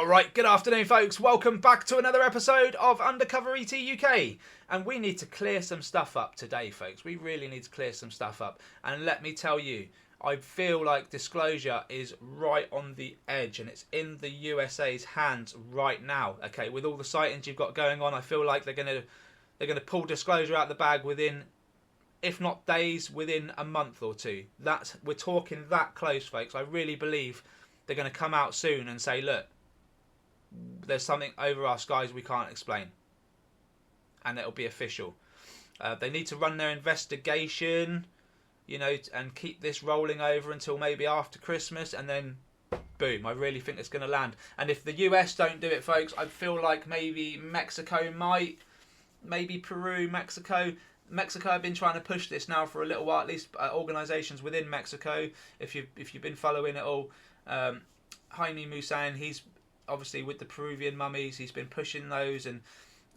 Alright, good afternoon folks, welcome back to another episode of Undercover ET UK. And we need to clear some stuff up today folks, we really need to clear some stuff up. And let me tell you, I feel like disclosure is right on the edge and it's in the USA's hands right now. Okay, with all the sightings you've got going on, I feel like they're gonna pull disclosure out the bag within, if not days, within a month or two. We're talking that close folks. I really believe they're going to come out soon and say, look, there's something over our skies we can't explain, and it'll be official. They need to run their investigation, you know, and keep this rolling over until maybe after Christmas, and then boom, I really think it's going to land. And if the US don't do it folks, I feel like maybe Mexico might, maybe Peru, Mexico have been trying to push this now for a little while, at least organisations within Mexico. If you've been following it all, Jaime Maussan, he's obviously with the Peruvian mummies, he's been pushing those, and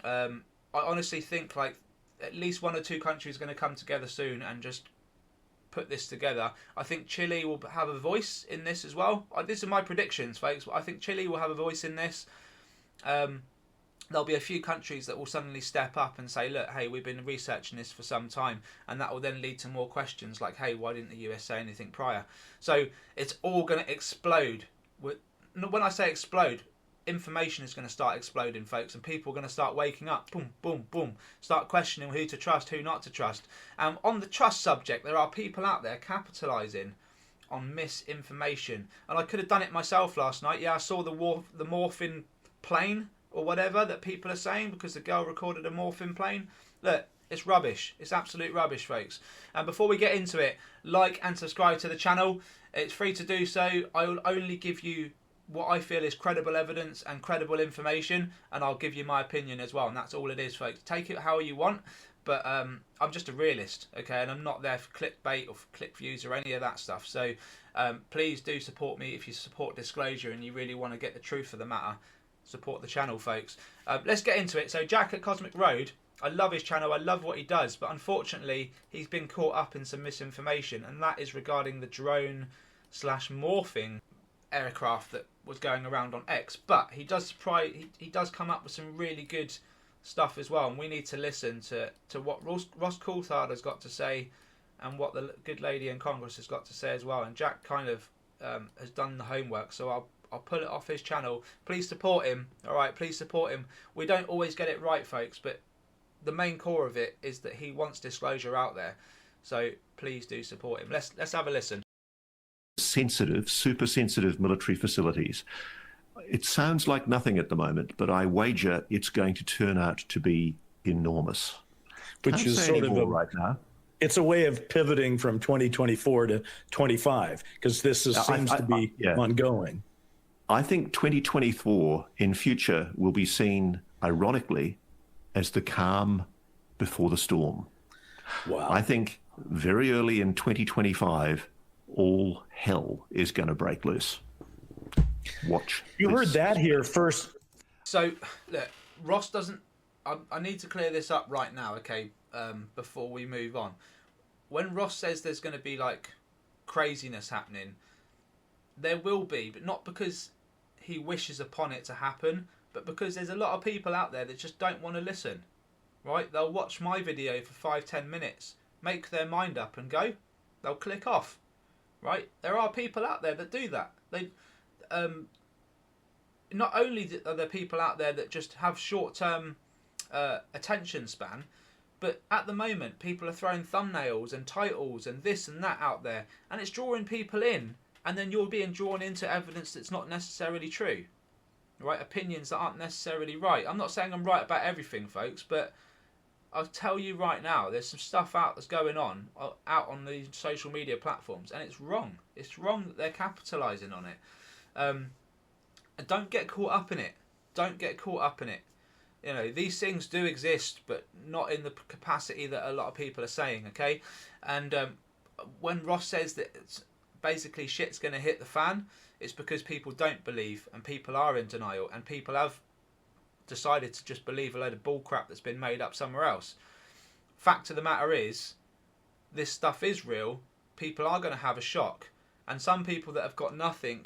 I honestly think like at least one or two countries are going to come together soon and just put this together. I think Chile will have a voice in this as well. These are my predictions, folks. I think Chile will have a voice in this. There'll be a few countries that will suddenly step up and say, look, hey, we've been researching this for some time, and that will then lead to more questions like, hey, why didn't the US say anything prior? So it's all going to explode. When I say explode, information is going to start exploding, folks, and people are going to start waking up, boom, boom, boom, start questioning who to trust, who not to trust. On the trust subject, there are people out there capitalising on misinformation, and I could have done it myself last night. Yeah, I saw the morphine plane or whatever that people are saying because the girl recorded a morphine plane. Look, it's rubbish. It's absolute rubbish, folks. And before we get into it, like and subscribe to the channel. It's free to do so. I will only give you what I feel is credible evidence and credible information, and I'll give you my opinion as well, and that's all it is, folks. Take it how you want, but I'm just a realist, okay, and I'm not there for clickbait or for click views or any of that stuff. So please do support me if you support disclosure and you really want to get the truth of the matter. Support the channel, folks. Let's get into it. So Jack at Cosmic Road, I love his channel, I love what he does, but unfortunately he's been caught up in some misinformation, and that is regarding the drone / morphing aircraft that was going around on X. But he does come up with some really good stuff as well, and we need to listen to what Ross Coulthard has got to say and what the good lady in Congress has got to say as well. And Jack kind of has done the homework, so I'll pull it off his channel. Please support him. All right, please support him. We don't always get it right, folks, but the main core of it is that he wants disclosure out there. So please do support him. Let's have a listen. Sensitive, super sensitive military facilities. It sounds like nothing at the moment, but I wager it's going to turn out to be enormous. Which is sort of right now. It's a way of pivoting from 2024 to 25, because this seems to be ongoing. I think 2024 in future will be seen, ironically, as the calm before the storm. Wow. I think very early in 2025, all hell is going to break loose. Watch. You heard that here first. So, look, Ross doesn't... I need to clear this up right now, okay, before we move on. When Ross says there's going to be, like, craziness happening, there will be, but not because he wishes upon it to happen, but because there's a lot of people out there that just don't want to listen, right? They'll watch my video for 5-10 minutes, make their mind up and go. They'll click off. Right, there are people out there that do that. They, not only are there people out there that just have short-term attention span, but at the moment people are throwing thumbnails and titles and this and that out there, and it's drawing people in, and then you're being drawn into evidence that's not necessarily true, right? Opinions that aren't necessarily right. I'm not saying I'm right about everything, folks, but I'll tell you right now, there's some stuff out that's going on out on these social media platforms, and it's wrong. It's wrong that they're capitalising on it. And don't get caught up in it. Don't get caught up in it. You know, these things do exist, but not in the capacity that a lot of people are saying, okay? And when Ross says that it's basically shit's going to hit the fan, it's because people don't believe, and people are in denial, and people have decided to just believe a load of bullcrap that's been made up somewhere else. Fact of the matter is, this stuff is real. People are going to have a shock, and some people that have got nothing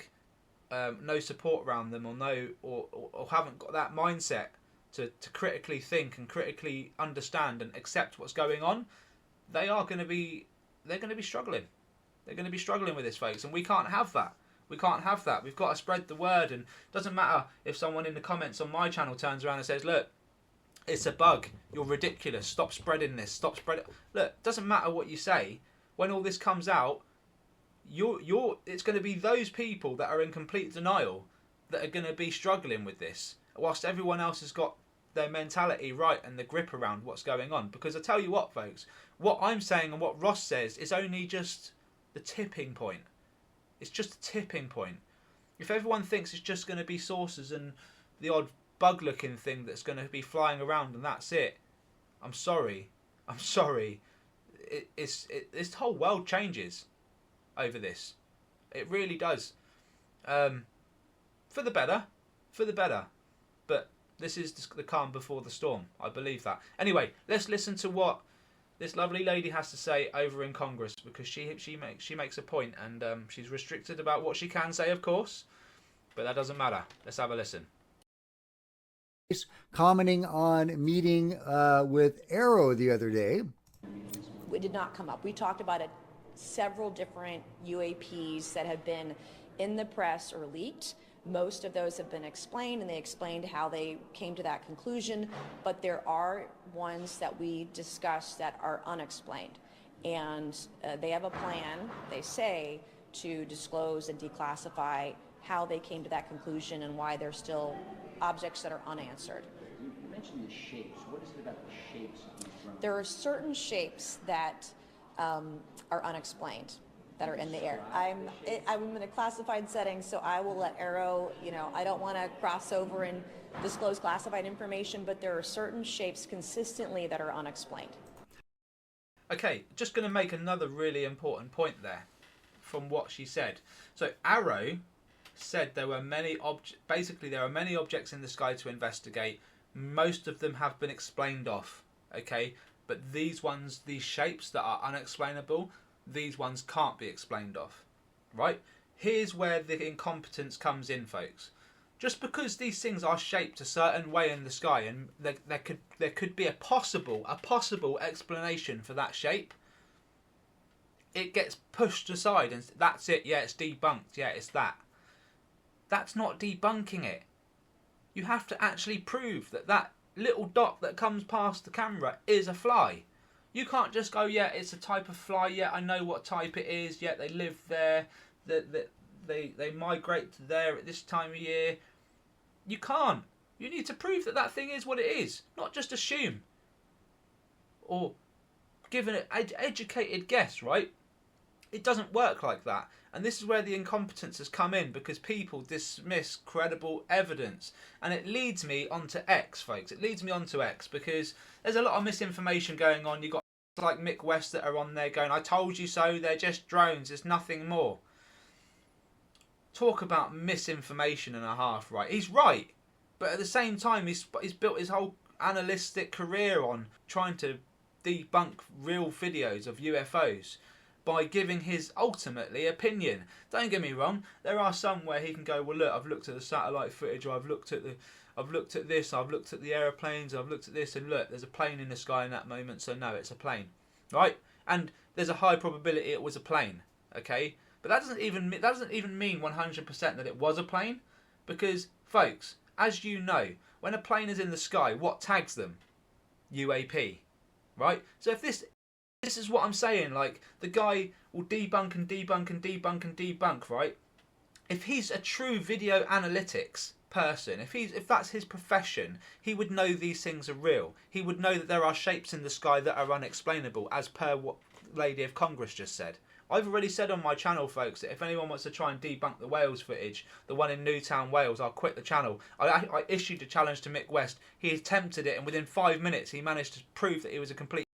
no support around them, or haven't got that mindset to critically think and critically understand and accept what's going on, they're going to be struggling. They're going to be struggling with this, folks, and we can't have that. We can't have that. We've got to spread the word, and it doesn't matter if someone in the comments on my channel turns around and says, look, it's a bug, you're ridiculous, stop spreading this, stop spreading. Look, it doesn't matter what you say. When all this comes out, it's going to be those people that are in complete denial that are going to be struggling with this, whilst everyone else has got their mentality right and the grip around what's going on. Because I tell you what, folks, what I'm saying and what Ross says is only just the tipping point. It's just a tipping point. If everyone thinks it's just going to be saucers and the odd bug-looking thing that's going to be flying around and that's it, I'm sorry. This whole world changes over this. It really does. For the better. But this is the calm before the storm. I believe that. Anyway, let's listen to what this lovely lady has to say over in Congress, because she makes a point, and she's restricted about what she can say, of course, but that doesn't matter. Let's have a listen. Commenting on meeting with Arrow the other day. It did not come up. We talked about it, several different UAPs that have been in the press or leaked. Most of those have been explained, and they explained how they came to that conclusion, but there are ones that we discussed that are unexplained. And they have a plan, they say, to disclose and declassify how they came to that conclusion and why there's still objects that are unanswered. You mentioned the shapes. What is it about the shapes of these drones? There are certain shapes that are unexplained, that are in the air. I'm in a classified setting, so I will let Arrow, I don't want to cross over and disclose classified information, but there are certain shapes consistently that are unexplained. Okay, just going to make another really important point there from what she said. So Arrow said there were many there are many objects in the sky to investigate. Most of them have been explained off, okay? But these shapes that are unexplainable, these ones can't be explained off, right? Here's where the incompetence comes in, folks. Just because these things are shaped a certain way in the sky, and there could be a possible explanation for that shape, it gets pushed aside and that's it. Yeah, it's debunked. Yeah, it's that. That's not debunking it. You have to actually prove that little dot that comes past the camera is a fly. You can't just go, yeah, it's a type of fly. Yeah, I know what type it is. Yeah, they live there. They migrate to there at this time of year. You can't. You need to prove that thing is what it is, not just assume or give an educated guess, right? It doesn't work like that. And this is where the incompetence has come in, because people dismiss credible evidence. And it leads me onto X, folks. It leads me onto X because there's a lot of misinformation going on. You've got like Mick West that are on there going, I told you so, they're just drones, there's nothing more. Talk about misinformation and a half, right? He's right. But at the same time, he's built his whole analytic career on trying to debunk real videos of UFOs by giving his ultimately opinion. Don't get me wrong, there are some where he can go, well look, I've looked at the satellite footage, or I've looked at this, I've looked at the aeroplanes, I've looked at this, and look, there's a plane in the sky in that moment, so no, it's a plane, right? And there's a high probability it was a plane, okay? But that doesn't even mean 100% that it was a plane, because folks, as you know, when a plane is in the sky, what tags them? UAP, right? So if this is what I'm saying, like, the guy will debunk and debunk and debunk and debunk, right? If he's a true video analytics person, if that's his profession, he would know these things are real. He would know that there are shapes in the sky that are unexplainable, as per what Lady of Congress just said. I've already said on my channel, folks, that if anyone wants to try and debunk the Wales footage, the one in Newtown, Wales, I'll quit the channel. I issued a challenge to Mick West. He attempted it, and within 5 minutes, he managed to prove that he was a complete...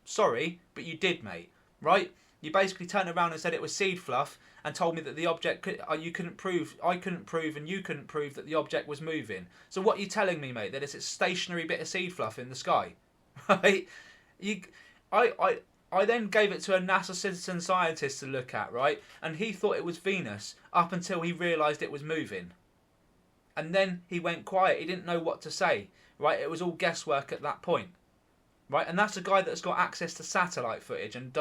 Sorry, but you did, mate, right? You basically turned around and said it was seed fluff and told me that the object I couldn't prove, and you couldn't prove that the object was moving. So what are you telling me, mate? That it's a stationary bit of seed fluff in the sky, right? I then gave it to a NASA citizen scientist to look at, right? And he thought it was Venus up until he realised it was moving. And then he went quiet. He didn't know what to say, right? It was all guesswork at that point, right? And that's a guy that's got access to satellite footage and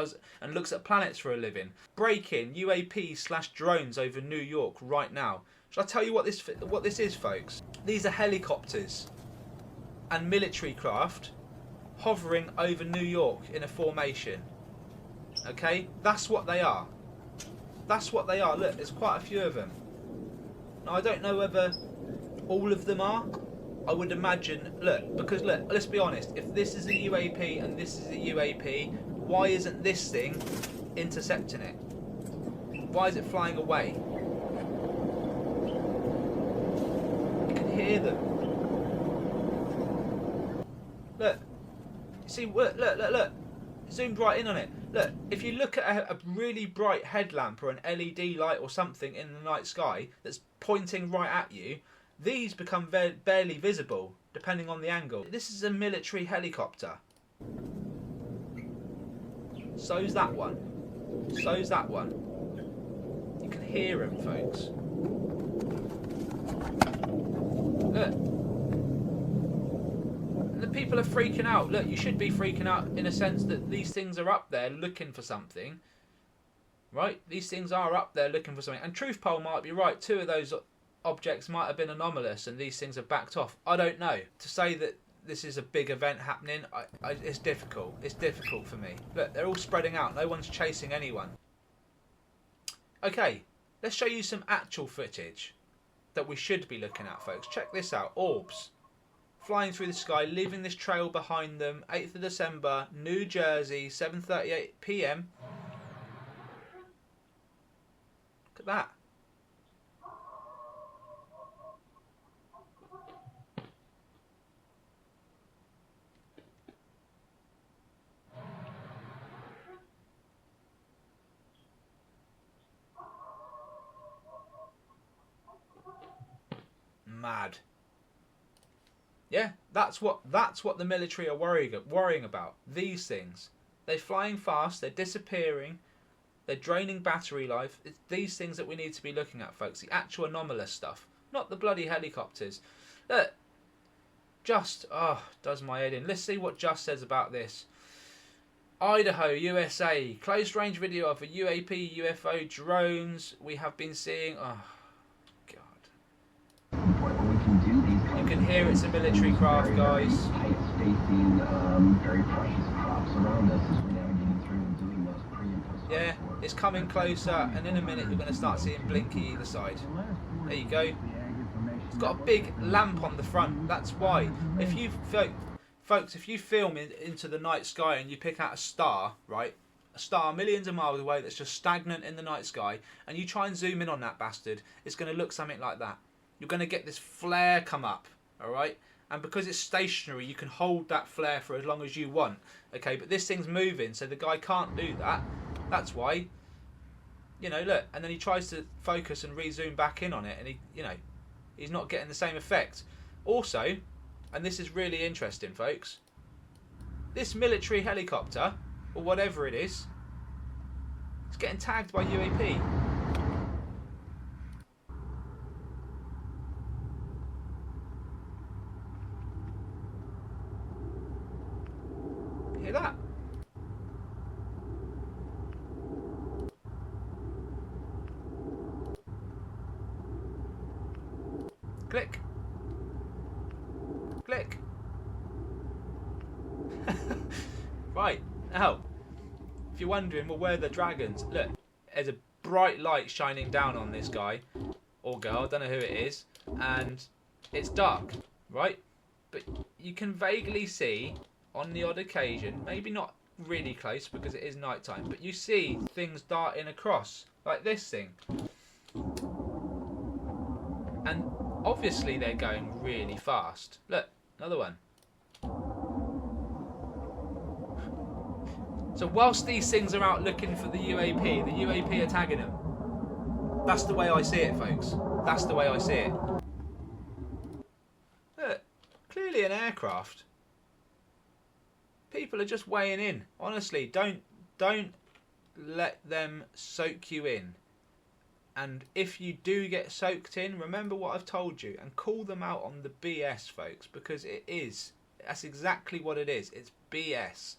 looks at planets for a living. Break-in UAP/drones over New York right now. Shall I tell you what this is, folks? These are helicopters and military craft hovering over New York in a formation. Okay, that's what they are. That's what they are. Look, there's quite a few of them. Now I don't know whether all of them are. I would imagine. Look, because look, let's be honest. If this is a UAP and this is a UAP, why isn't this thing intercepting it? Why is it flying away? You can hear them. Look. See, look. Zoomed right in on it. Look, if you look at a really bright headlamp or an LED light or something in the night sky that's pointing right at you, these become barely visible, depending on the angle. This is a military helicopter. So's that one. So's that one. You can hear them, folks. Look. And the people are freaking out. Look, you should be freaking out in a sense that these things are up there looking for something. Right? These things are up there looking for something. And Truth Poll might be right. 2 of those objects might have been anomalous and these things have backed off. I don't know. To say that this is a big event happening, it's difficult. It's difficult for me. Look, they're all spreading out. No one's chasing anyone. Okay, let's show you some actual footage that we should be looking at, folks. Check this out. Orbs flying through the sky, leaving this trail behind them. 8th of December, New Jersey, 7:38 p.m. Look at that. Mad. Yeah, that's what the military are worrying about. These things. They're flying fast, they're disappearing, they're draining battery life. It's these things that we need to be looking at, folks. The actual anomalous stuff. Not the bloody helicopters. Look. Just, does my head in. Let's see what Just says about this. Idaho, USA. Close range video of a UAP, UFO drones we have been seeing. Oh, you can hear it's a military craft, guys. Yeah, it's coming closer, and in a minute you're going to start seeing blinky either side. There you go. It's got a big lamp on the front. That's why. If you folks, if you film into the night sky and you pick out a star, right? A star millions of miles away that's just stagnant in the night sky, and you try and zoom in on that bastard, it's going to look something like that. You're going to get this flare come up, all right? And because it's stationary, you can hold that flare for as long as you want, okay? But this thing's moving, so the guy can't do that. That's why, you know, look. And then he tries to focus and re-zoom back in on it, and he's not getting the same effect. Also, and this is really interesting, folks, this military helicopter, or whatever it is, it's getting tagged by UAP. Hear that? Click. Click. Right, now, if you're wondering, well, where are the dragons? Look, there's a bright light shining down on this guy, or girl, I don't know who it is, and it's dark, right? But you can vaguely see, on the odd occasion, maybe not really close because it is nighttime, but you see things darting across, like this thing. And obviously they're going really fast. Look, another one. So whilst these things are out looking for the UAP are tagging them. That's the way I see it, folks. That's the way I see it. Look, clearly an aircraft. People are just weighing in. Honestly, don't don't let them soak you in. And if you do get soaked in, remember what I've told you and call them out on the BS, folks, because it is. That's exactly what it is. It's BS.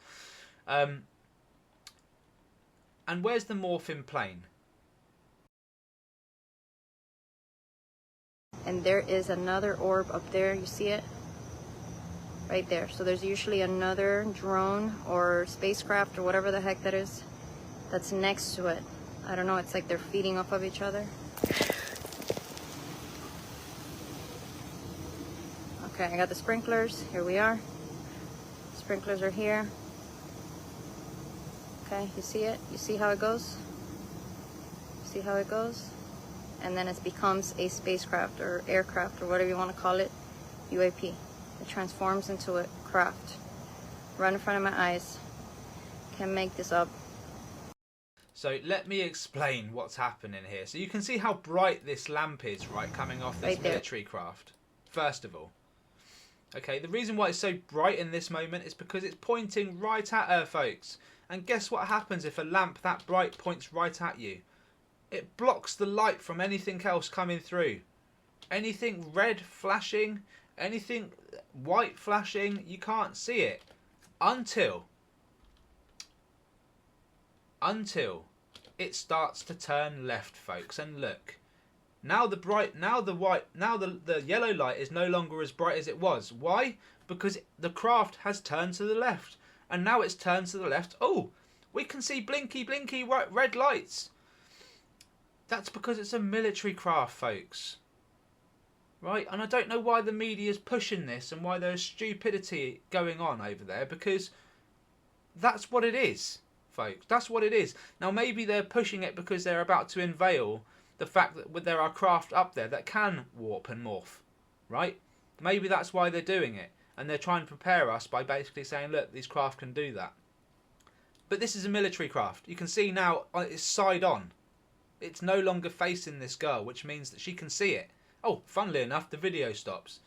And where's the morphing plane? And there is another orb up there. You see it? Right there. So there's usually another drone or spacecraft or whatever the heck that is that's next to it. I don't know. It's like they're feeding off of each other. Okay, I got the sprinklers. Here we are. Sprinklers are here. Okay, you see it? You see how it goes? See how it goes? And then it becomes a spacecraft or aircraft or whatever you want to call it, UAP. It transforms into a craft. Right in front of my eyes. Can't make this up. So let me explain what's happening here. So you can see how bright this lamp is, right, coming off this military craft. First of all. Okay, the reason why it's so bright in this moment is because it's pointing right at her, folks. And guess what happens if a lamp that bright points right at you? It blocks the light from anything else coming through. Anything red flashing, anything white flashing, you can't see it until it starts to turn left, folks. And look, now the yellow light is no longer as bright as it was. Why? Because the craft has turned to the left, and now it's turned to the left. Oh, we can see blinky red lights. That's because it's a military craft, folks. Right? And I don't know why the media is pushing this and why there's stupidity going on over there, because that's what it is, folks. That's what it is. Now, maybe they're pushing it because they're about to unveil the fact that there are craft up there that can warp and morph, right? Maybe that's why they're doing it. And they're trying to prepare us by basically saying, look, these craft can do that. But this is a military craft. You can see now it's side on. It's no longer facing this girl, which means that she can see it. Oh, funnily enough, the video stops.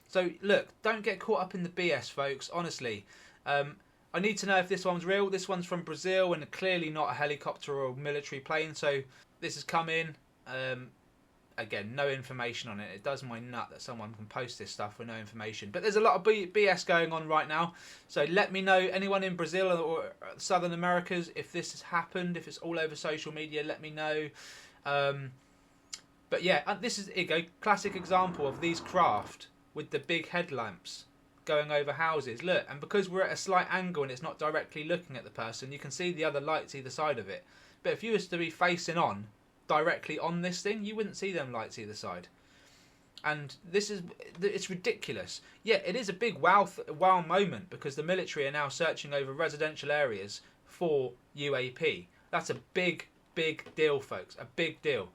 So, look, don't get caught up in the BS, folks, honestly. I need to know if this one's real. This one's from Brazil and clearly not a helicopter or a military plane. So, this has come in. Again, no information on it. It does my nut that someone can post this stuff with no information. But there's a lot of BS going on right now. So let me know, anyone in Brazil or Southern Americas, if this has happened, if it's all over social media, let me know. But yeah, this is a classic example of these craft with the big headlamps going over houses. Look, and because we're at a slight angle and it's not directly looking at the person, you can see the other lights either side of it. But if you was to be facing on, directly on this thing, you wouldn't see them lights either side. And it's ridiculous. Yeah, it is a big wow moment because the military are now searching over residential areas for UAP. That's a big deal, folks, a big deal.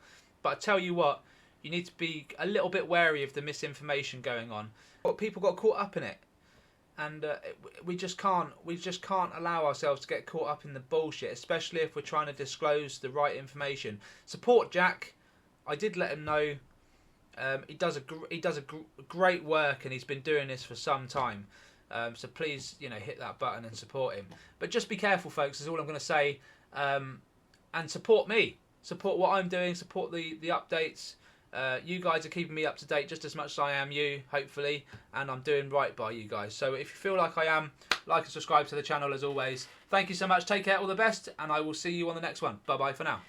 But I tell you what, you need to be a little bit wary of the misinformation going on. People got caught up in it, and we just can't allow ourselves to get caught up in the bullshit, especially if we're trying to disclose the right information. Support Jack. I did let him know. He does a great work, and he's been doing this for some time. So please, hit that button and support him. But just be careful, folks. Is all I'm going to say. And support me. Support what I'm doing. Support the updates. You guys are keeping me up to date just as much as I am you, hopefully, and I'm doing right by you guys. So if you feel like I am, like and subscribe to the channel as always. Thank you so much. Take care. All the best, and I will see you on the next one. Bye bye for now.